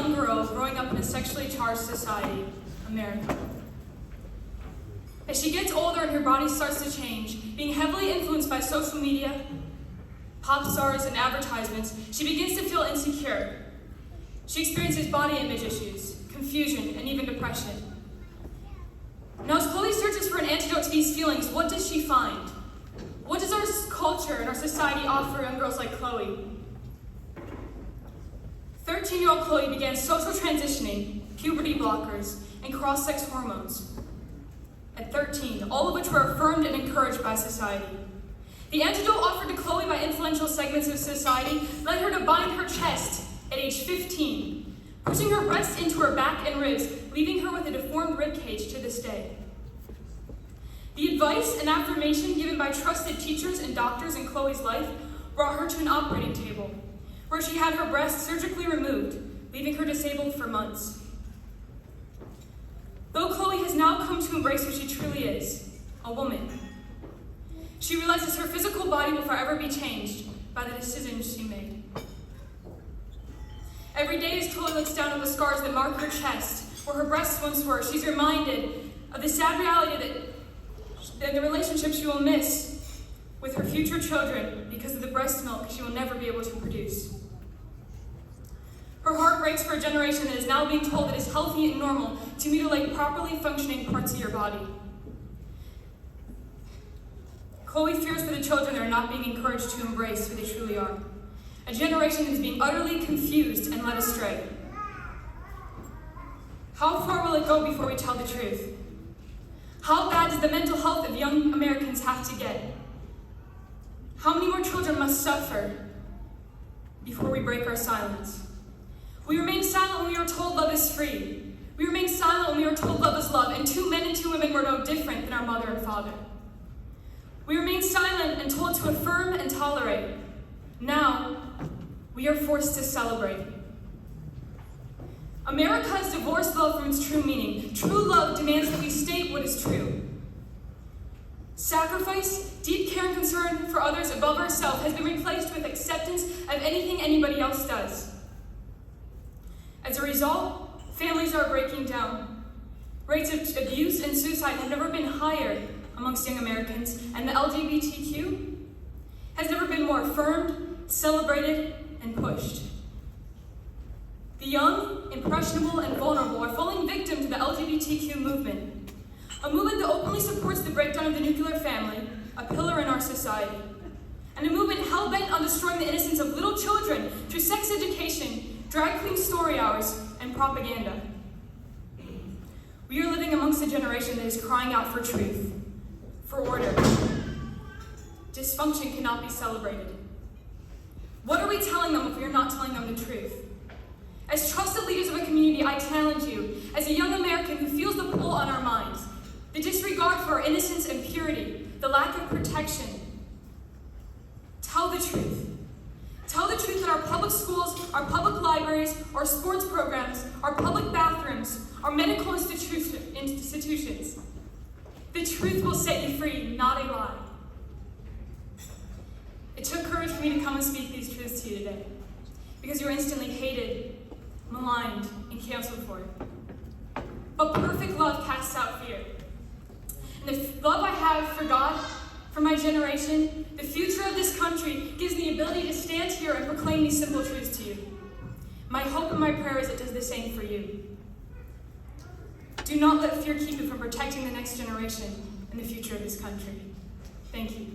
young girl growing up in a sexually charged society, America. As she gets older and her body starts to change, being heavily influenced by social media, pop stars, and advertisements, she begins to feel insecure. She experiences body image issues, confusion, and even depression. Now, as Chloe searches for an antidote to these feelings, what does she find? What does our culture and our society offer young girls like Chloe? 13-year-old Chloe began social transitioning, puberty blockers, and cross-sex hormones. At 13, all of which were affirmed and encouraged by society. The antidote offered to Chloe by influential segments of society led her to bind her chest at age 15, pushing her breasts into her back and ribs, leaving her with a deformed ribcage to this day. The advice and affirmation given by trusted teachers and doctors in Chloe's life brought her to an operating table, where she had her breast surgically removed, leaving her disabled for months. Though Chloe has now come to embrace who she truly is, a woman, she realizes her physical body will forever be changed by the decisions she made. Every day as Chloe looks down at the scars that mark her chest, where her breasts once were, she's reminded of the sad reality that the relationship she will miss with her future children because of the breast milk she will never be able to produce. Her heart breaks for a generation that is now being told it is healthy and normal to mutilate properly functioning parts of your body. Chloe fears for the children that are not being encouraged to embrace who they truly are. A generation that is being utterly confused and led astray. How far will it go before we tell the truth? How bad does the mental health of young Americans have to get? How many more children must suffer before we break our silence? We remain silent when we are told love is free. We remain silent when we are told love is love, and 2 men and 2 women were no different than our mother and father. We remain silent and told to affirm and tolerate. Now, we are forced to celebrate. America has divorced love from its true meaning. True love demands that we state what is true. Sacrifice, deep care and concern for others above ourselves has been replaced with acceptance of anything anybody else does. As a result, families are breaking down. Rates of abuse and suicide have never been higher amongst young Americans, and the LGBTQ has never been more affirmed, celebrated, and pushed. The young, impressionable, and vulnerable are falling victim to the LGBTQ movement, a movement that openly supports the breakdown of the nuclear family, a pillar in our society, and a movement hell-bent on destroying the innocence of little children through sex education, drag queen story hours, and propaganda. We are living amongst a generation that is crying out for truth, for order. Dysfunction cannot be celebrated. What are we telling them if we are not telling them the truth? As trusted leaders of a community, I challenge you, as a young American who feels the pull on our minds, the disregard for our innocence and purity, the lack of protection, tell the truth. Tell the truth that our public schools, our public libraries, our sports programs, our public bathrooms, our medical institutions. The truth will set you free, not a lie. It took courage for me to come and speak these truths to you today, because you were instantly hated, maligned, and canceled for it. But perfect love casts out fear. And the love I have for God, for my generation, the future of this country, gives me the ability to stand here and proclaim these simple truths to you. My hope and my prayer is it does the same for you. Do not let fear keep you from protecting the next generation and the future of this country. Thank you.